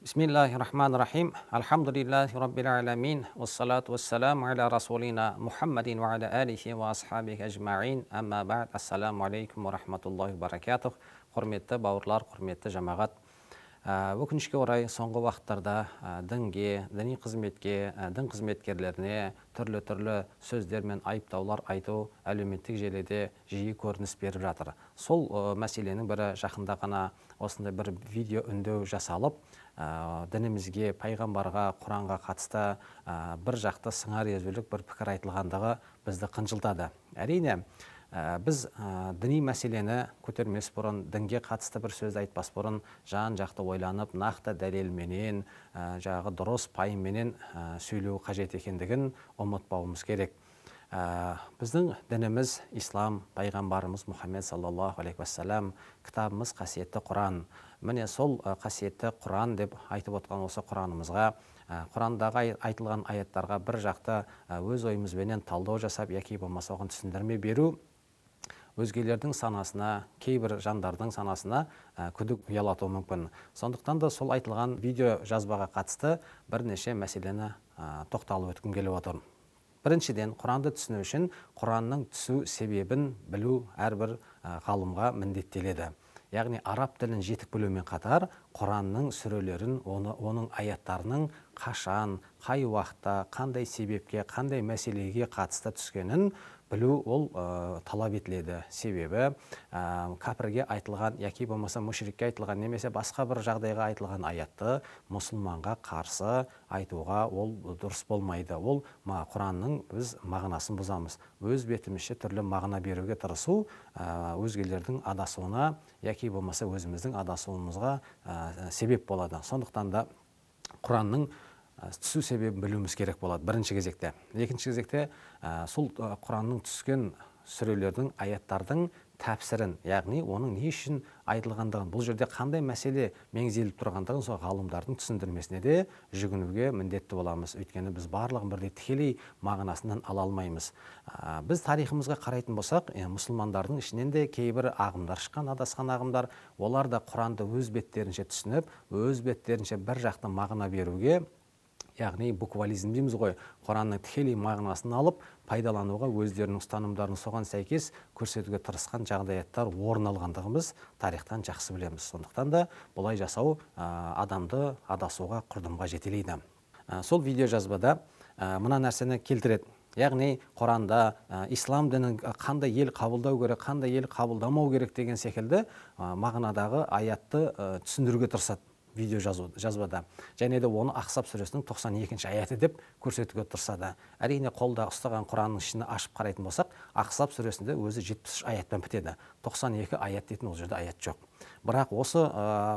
Bismillahirrahmanirrahim. Alhamdulillahi Rabbil alamin. Wassalatu wassalamu ala rasulina Muhammadin wa ala alihi wa ashabihi ajma'in. Amma ba'd. Assalamu alaikum wa rahmatullahi wa barakatuh. Құрметті бауырлар, құрметті жамағат. Өкінішке орай соңғы уақыттарда дінге, діни қызметке, дін қызметкерлеріне түрлі сөздер мен айыптаулар айту әлеуметтік желіде жиі көрініс беріп жатыр. Сол мәселенің бірі жақында ғана осындай бір видео үндеу жасалып, дінімізге, пайғамбарға, Құранға қатысты бір жақты сыңар езулік бір пікір айтылғандығы бізді қынжылтады. Әрине, біз діни мәселені көтермес бұрын, дінге қатысты бір сөз айтпас бұрын жан жақты ойланып, нақты дәлелменен, жағы дұрыс пайымменен сөйлеу қажет екендігін ұмытпауымыз керек. Біздің дініміз ислам, пайғамбарымыз Мұхаммед саллаллаху алейхи вассалам, кітабымыз қасиетті Құран. Міне сол қасиетті Құран деп айтып отқан осы Құранымызға, Құрандағы айтылған аяттарға бір жақты өз ойымызбенен талдау жасап, яки болмаса оған түсіндірме беру өзгелердің санасына, кейбір жандардың санасына күдік ұялатуы мүмкін. Сондықтан да сол айтылған видео жазбаға қатысты бірнеше мәселені тоқталып өткім келіп отыр. Біріншіден, Құранды түсіну үшін Құранның түсу себебін білу әрбір ғалымға міндеттеледі. Яғни араб тілін жетік білумен қатар, Құранның сүрелерін, оның аяттарының қашан, қай уақытта, қандай себепке, қандай мәселеге қатысты түскенін білу ол талап етіледі. Себебі кәпірге айтылған, яки болмаса мүшрикке айтылған, немесе басқа бір жағдайға айтылған аятты мұсылманға қарсы айтуға ол дұрыс болмайды. Ол Құранның біз мағынасын бұзамыз. Өз бетімізше түрлі мағына беруге тырысу өзгелердің адасуына, яки болмаса өзіміздің адасуымызға себеп болады. Сондықтан да Құранның түсу себебін білуіміз керек болады бірінші кезекте. Екінші кезекте сол Құранның түскен сүрелердің, аяттардың тәпсірін, яғни оның не үшін айтылғандығын, бұл жерде қандай мәселе меңзеліп тұрғандығын сол ғалымдардың түсіндірмесіне де жүгінуге міндетті боламыз. Өйткені біз барлығын бірдей тікелей мағынасынан ала алмаймыз. Біз тарихымызға қарайтын болсақ, мұсылмандардың ішінен де кейбір ағымдар шыққан, адасқан ағымдар, олар да Құранды өз беттерінше түсініп, өз беттерінше бір жақты мағына беруге, яғни буквализм дейміз ғой, Құранның тікелей мағынасын алып, пайдалануға өздерінің ұстанымдарын соған сәйкес көрсетуге тырысқан жағдаяттар орын алғандығымыз тарихтан жақсы білеміз. Сондықтан да бұлай жасау адамды адасуға, құрдымға жетелейді. Сол видео жазбада мына нәрсені келтіреді. Яғни Құранда ислам дінін қандай ел қабылдау керек, қандай ел қабылдамау керек деген секілді мағынадағы аятты түсіндіруге тырысады видео жазбада. Және де оны Ахзаб сүресінің 92-ші аяты деп көрсетуге тырысады. Әрине қолда ұстаған Құранның ішіне ашып қарайтын болсақ, Ахзаб сүресінде өзі 73 аяттан бітеді. 92 аят дейтін ол жерде аят жоқ. Бірақ осы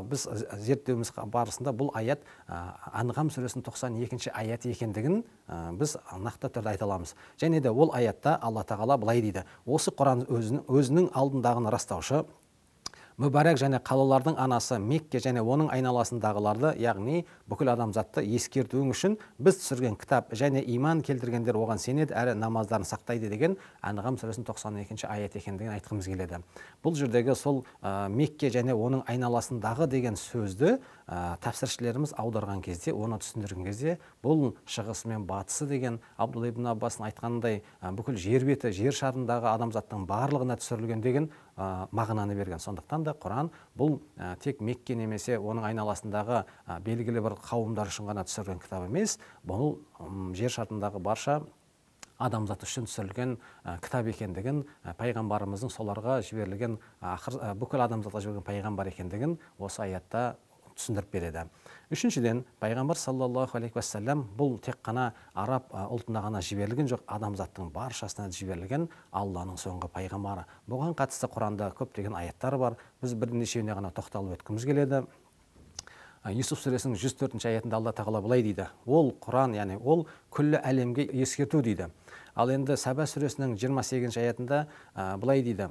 біз зерттеуіміз барысында бұл аят Анғам сүресінің 92-ші аяты екендігін біз нақты түрде айта аламыз. Және де ол аятта Алла тағала былай дейді: осы Құран өзінің алдындағын растаушы, мүбәрәк және қалалардың анасы Мекке және оның айналасындағыларды, яғни бүкіл адамзатты ескертуің үшін біз түсірген кітап және иман келтіргендер оған сенеді әрі намаздарын сақтайды деген Анғам сүресінің 92-ші аят екендігін айтқымыз келеді. Бұл жердегі сол Мекке және оның айналасындағы деген сөзді тәпсіршілеріміз аударған кезде, оны түсіндірген кезде, бұл шығысы мен батысы деген Абдулла ибн Аббастың айтқанындай бүкіл жер беті, жер шарындағы адамзаттың барлығына түсірілген деген мағынаны берген. Сондықтан да Құран бұл тек Мекке немесе оның айналасындағы белгілі бір қауымдар үшін ғана түсірілген кітап емес, бұл жер шарындағы барша адамзат үшін түсірілген кітап екендігін, пайғамбарымыздың соларға жіберілген, бүкіл адамзатқа жіберілген пайғамбар екендігін осы аятта түсіндіріп береді. Үшіншіден, пайғамбар саллаллаху алейхи вассалам бұл тек қана араб ұлтына ғана жіберілген жоқ, адамзаттың баршасына жіберілген Алланың соңғы пайғамбары. Бұған қатысты Құранда көптеген аяттар бар. Біз бірнешеуіне ғана тоқталып өткіміз келеді. Юсуф сүресінің 104-ші аятында Алла тағала былай дейді: ол Құран, яғни ол күллі әлемге ескерту дейді. Ал енді Саба сүресінің 28-ші аятында былай дейді: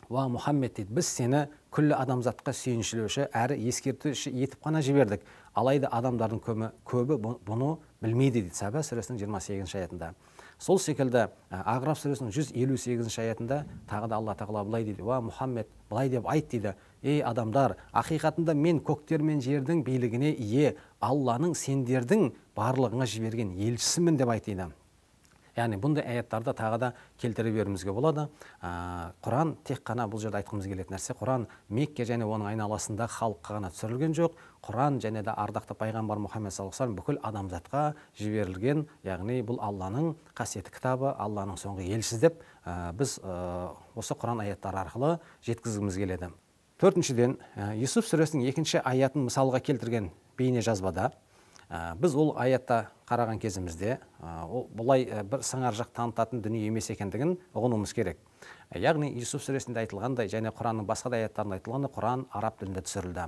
Уа Мұхаммед дейді, біз сені күллі адамзатқа сүйіншілеуші әрі ескертуші етіп қана жібердік. Алайда адамдардың көбі бұны білмейді дейді Саба сүресінің 28-ші аятында. Сол секілді Ағраф сүресінің 158 аятында тағы да Алла тағала былай дейді: "Ва Мұхаммед, былай деп айт" дейді: "Ей адамдар, ақиқатында мен көктер мен жердің билігіне ие Алланың сендердің барлығыңа жіберген елшісімін" деп айт дейді. Яғни бұндай аяттарды тағы да келтіре беруімізге болады. Құран тек қана, бұл жерде айтқымыз келетін нәрсе, Құран Мекке және оның айналасында халыққа ғана түсірілген жоқ. Құран және де ардақты пайғамбар Мұхаммед саллаллаху алейхи ва саллям бүкіл адамзатқа жіберілген, яғни бұл Алланың қасиетті кітабы, Алланың соңғы елшісі деп біз осы Құран аяттары арқылы жеткізгіміз келеді. Төртіншіден, Юсуф сүресінің 2-ші аятын мысалға келтірген бейне жазбада біз ол аятта қараған кезімізде бұлай бір сыңар жақ танытатын дүние емес екендігін ұғынуымыз керек. Яғни Юсуф сүресінде айтылғандай және Құранның басқа да аяттарында айтылғандай, Құран араб тілінде түсірілді.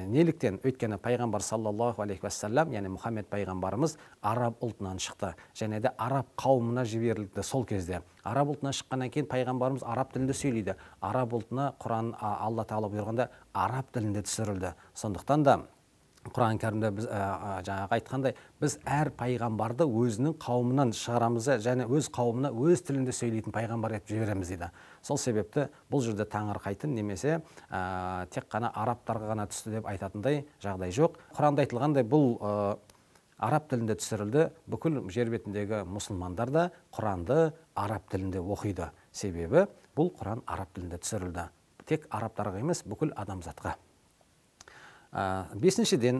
Неліктен? Өйткені пайғамбар саллаллаху алейхи ва саллям, яғни Мұхаммед пайғамбарымыз араб ұлтынан шықты және де араб қауымына жіберілді. Сол кезде араб ұлтынан шыққаннан кейін пайғамбарымыз араб тілінде сөйлейді. Араб ұлтына Құран Алла тағала бұйырғанда араб тілінде түсірілді. Сондықтан да Құран кәрімде біз жаңағы айтқандай, біз әр пайғамбарды өзінің қауымынан шығарамыз және өз қауымына өз тілінде сөйлейтін пайғамбар етіп жібереміз дейді. Сол себепті бұл жерде таңырқайтын немесе тек қана арабтарға ғана түсті деп айтатындай жағдай жоқ. Құранда айтылғандай, бұл араб тілінде түсірілді. Бүкіл жер бетіндегі мұсылмандар да Құранды араб тілінде оқиды. Себебі бұл Құран араб тілінде түсірілді. Тек арабтарға емес, бүкіл адамзатқа. Бесіншіден,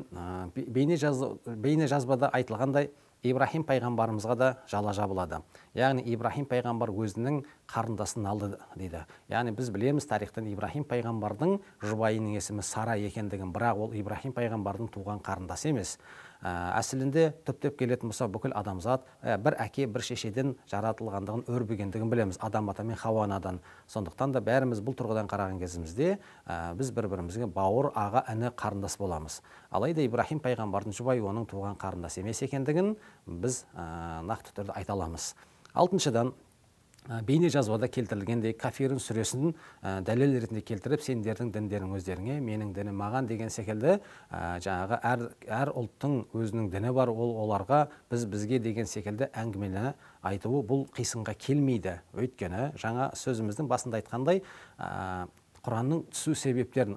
бейне жазбада айтылғандай, Ибрахим пайғамбарымызға да жала жабылады. Яғни Ибрахим пайғамбар өзінің қарындасын алды дейді. Яғни біз білеміз тарихтан Ибрахим пайғамбардың жұбайының есімі Сара екендігін, бірақ ол Ибрахим пайғамбардың туған қарындасы емес. Әсілінде түптеп келетін болса, бүкіл адамзат бір әке бір шешеден жаратылғандығын өрбігендігін білеміз, Адам ата мен Хауа анадан. Сондықтан да бәріміз бұл тұрғыдан қараған кезімізде біз бір-бірімізге бауыр, аға, іні, қарындас боламыз. Алайда Ибрахим пайғамбардың жұбайы оның туған қарындасы емес екендігін біз нақты түрде айта аламыз. Алтыншыдан, бейне жазбада келтірілгендей Кафирун сүресін дәлел ретінде келтіріп, сендердің діндерің өздеріңе, менің дінім маған деген секілді, жаңағы әр ұлттың өзінің діні бар, оларға бізге деген секілді әңгімені айтуы бұл қисынға келмейді. Өйткені жаңа сөзіміздің басында айтқандай, Құранның түсу себептерін,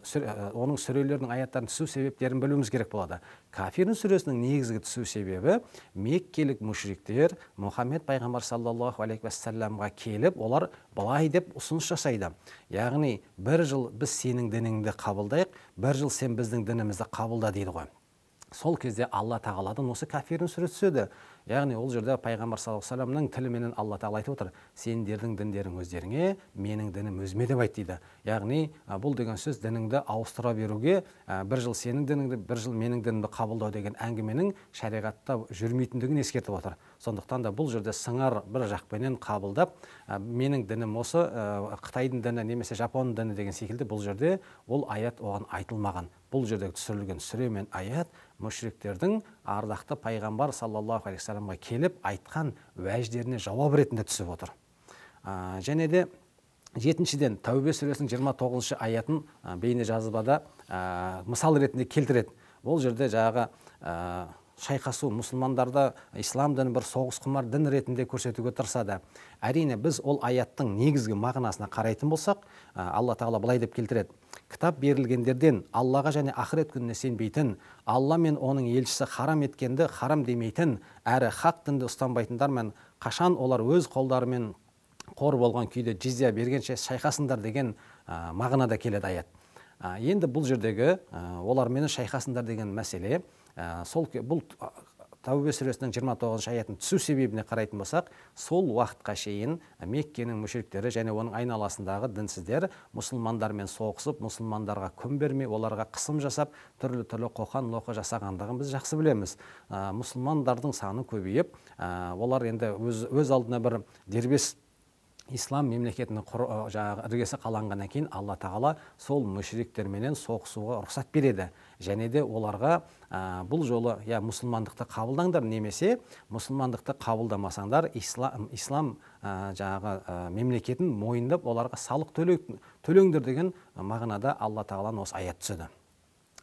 оның сүрелердің аяттарын түсу себептерін білуіміз керек болады. Кафирун сүресінің негізгі түсу себебі меккелік мүшриктер Мұхаммед пайғамбар саллаллаху алейхи ва саллямға келіп, олар былай деп ұсыныс жасайды. Яғни, бір жыл біз сенің дініңді қабылдайық, бір жыл сен біздің дінімізді қабылда дейді ғой. Сол кезде Алла тағаладан осы Кафирун сүресі түседі. Яғни ол жерде пайғамбар саллаллаху алейхи ва саллямның тіліменен Алла тағала айтып отыр: сендердің діндерің өздеріңе, менің дінім өзіме деп айт дейді. Яғни бұл деген сөз дініңді ауыстыра беруге, бір жыл сенің дініңді, бір жыл менің дінімді қабылдау деген әңгіменің шариғатта жүрмейтіндігін ескертіп отыр. Сондықтан да бұл жерде сыңар бір жақпенен қабылдап, менің дінім осы, Қытайдың діні немесе Жапонның діні деген секілді, бұл жерде ол аят оған айтылмаған. Бұл жерде түсірілген сүре мен аят мүшриктердің ардақты пайғамбар саллаллаху алейхи ва саллямға келіп айтқан уәждеріне жауап ретінде түсіп отыр. Және де жетіншіден, Тәубе сүресінің 29-шы аятын бейне жазбада мысал ретінде келтіреді. Ол жерде жағы шайқасу, мұсылмандарда ислам діні бір соғыс құмар дін ретінде көрсетуге тырысады. Әрине біз ол аяттың негізгі мағынасына қарайтын болсақ, Алла тағала былай деп келтіреді: кітап берілгендерден Аллаға және ақырет күніне сенбейтін, Алла мен оның елшісі харам еткенді харам демейтін, әрі хақ дінді ұстанбайтындар мен қашан олар өз қолдарымен қор болған күйде жизия бергенше шайқасындар деген мағынада келеді аят. Енді бұл жердегі олармен шайқасындар деген мәселе, бұл Тәубе сүресінің 29-шы аятын түсу себебіне қарайтын болсақ, сол уақытқа шейін Меккенің мүшриктері және оның айналасындағы дінсіздер мұсылмандармен соғысып, мұсылмандарға күн бермей, оларға қысым жасап, түрлі қоқан-лоқы жасағандығын біз жақсы білеміз. Мұсылмандардың саны көбейіп, олар енді өз алдына бір дербес ислам мемлекетінің іргесі қаланғаннан кейін Алла тағала сол мүшриктерменен соғысуға рұқсат береді. Және де оларға бұл жолы я мұсылмандықты қабылдаңдар, немесе мұсылмандықты қабылдамасаңдар ислам мемлекетін мойындап оларға салық төлеңдер деген мағынада Алла тағаланың осы аят түседі.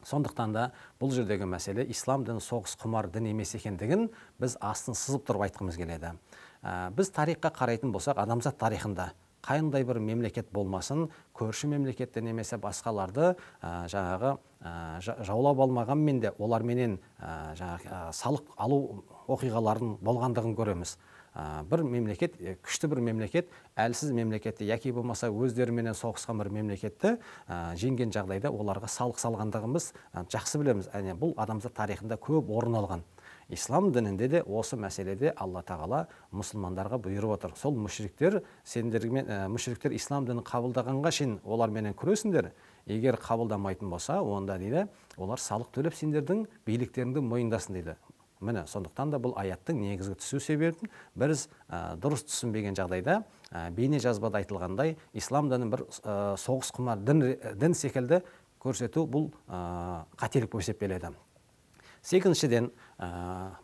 Сондықтан да бұл жердегі мәселе ислам діні соғыс құмар дін емес екендігін біз астын сызып тұрып айтқымыз келеді. біз тарихқа қарайтын болсақ, адамзат тарихында қандай бір мемлекет болмасын, көрші мемлекетті немесе басқаларды жаңағы жаулап алмағанмен де оларменен жаңағы салық алу оқиғаларын болғандығын көреміз. Бір мемлекет, күшті бір мемлекет, әлсіз мемлекетті, яки болмаса өздеріменен соғысқан бір мемлекетті жеңген жағдайда оларға салық салғандығымыз жақсы білеміз. Бұл адамзат тарихында көп орын алған. Ислам дінінде де осы мәселеде Алла тағала мұсылмандарға бұйырып отыр. Сол мүшриктер, мүшриктер ислам дінін қабылдағанға шейін оларменен күресіңдер. Егер қабылдамайтын болса, онда дейді, олар салық төлеп сендердің биліктеріңді мойындасын дейді. Міне, сондықтан да бұл аяттың негізгі түсу себебін біз дұрыс түсінбеген жағдайда, бейне жазбада айтылғандай, ислам дінін бір соғыс құмар дін секілді көрсету бұл қателік болып есептеледі. Секіншіден,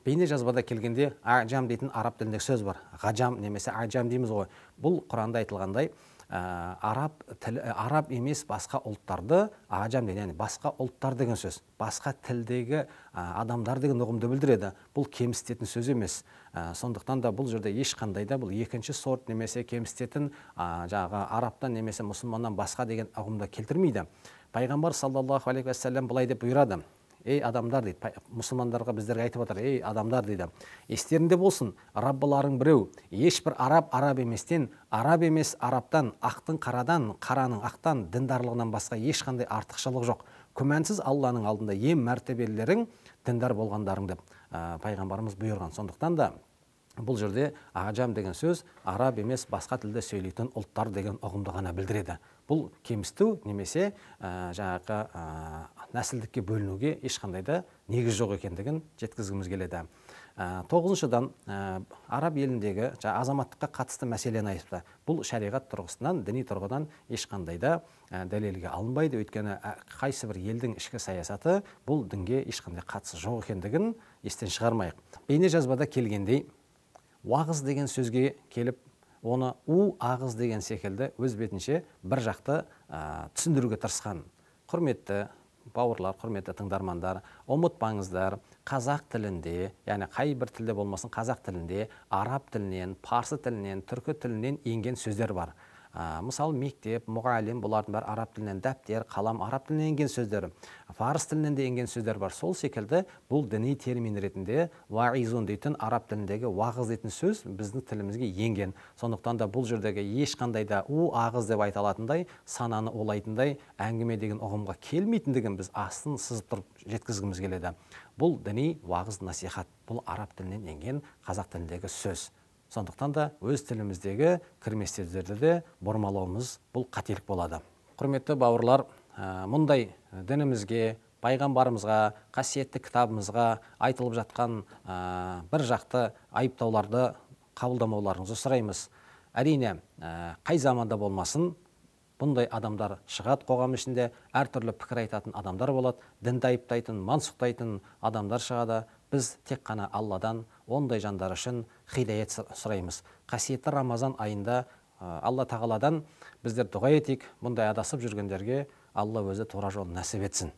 бейне жазбада келгенде ажам дейтін араб тіліндегі сөз бар. Ғажам немесе ажам дейміз ғой. Бұл Құранда айтылғандай, араб емес басқа ұлттарды ажам дейді, яғни басқа ұлттар деген сөз, басқа тілдегі адамдар деген ұғымды білдіреді. Бұл кемсітетін сөз емес. Сондықтан да бұл жерде ешқандай да бұл екінші сорт немесе кемсітетін жаңағы арабтан немесе мұсылманнан басқа деген ұғымды келтірмейді. Пайғамбар саллаллаху алейхи уассалам былай деп бұйырады: ей адамдар дейді, мұсылмандарға біздерге айтып отыр, ей адамдар дейді, естерінде болсын, Раббыларың біреу, ешбір араб еместен, араб емес арабтан, ақтың қарадан, қараның ақтан, діндарлығынан басқа ешқандай артықшылық жоқ. Күмәнсіз Алланың алдында ең мәртебелілерің діндар болғандарың деп пайғамбарымыз бұйырған. Сондықтан да бұл жерде ажам деген сөз араб емес басқа тілде сөйлейтін ұлттар деген ұғымды ғана білдіреді. Бұл кемсіту немесе жаңағы нәсілдікке бөлінуге ешқандай да негіз жоқ екендігін жеткізгіміз келеді. Тоғызыншыдан, араб еліндегі азаматтыққа қатысты мәселені айтыпты. Бұл шариғат тұрғысынан, діни тұрғыдан ешқандай да дәлелге алынбайды. Өйткені қайсы бір елдің ішкі саясаты бұл дінге ешқандай қатысы жоқ екендігін естен шығармайық. Бейне жазбада келгендей, уағыз деген сөзге келіп, оны ағыз деген секілді өз бетінше бір жақты түсіндіруге тырысқан. Құрметті бауырлар, құрметті тыңдармандар, ұмытпаңыздар, қазақ тілінде, яғни қай бір тілде болмасын, қазақ тілінде араб тілінен, парсы тілінен, түркі тілінен енген сөздер бар. Мысалы, мектеп, мұғалім, бұлардың бәрі араб тілінен, дәптер, қалам араб тілінен енген сөздер, фарс тілінен де енген сөздер бар. Сол секілді бұл діни термин ретінде ваизун дейтін араб тіліндегі уағыз дейтін сөз біздің тілімізге енген. Сондықтан да бұл жердегі ешқандай да ағыз деп айталатындай, сананы олайтындай әңгіме деген ұғымға келмейтіндігін біз астын сызып тұрып жеткізгіміз келеді. Бұл діни уағыз насихат, бұл араб тілінен енген қазақ тіліндегі сөз. Сондықтан да өз тіліміздегі кірме сөздерді де бұрмалауымыз бұл қателік болады. Құрметті бауырлар, мұндай дінімізге, пайғамбарымызға, қасиетті кітабымызға айтылып жатқан бір жақты айыптауларды қабылдамауларыңызды сұраймыз. Әрине, қай заманда болмасын, бұндай адамдар шығады қоғам ішінде, әртүрлі пікір айтатын адамдар болады, дінді айыптайтын, мансұқтайтын адамдар шығады. Біз тек қана Алладан ондай жандар үшін хидаят сұраймыз. Қасиетті Рамазан айында Алла тағаладан біздер дұға етейік, бұндай адасып жүргендерге Алла өзі тура жолын нәсіп етсін.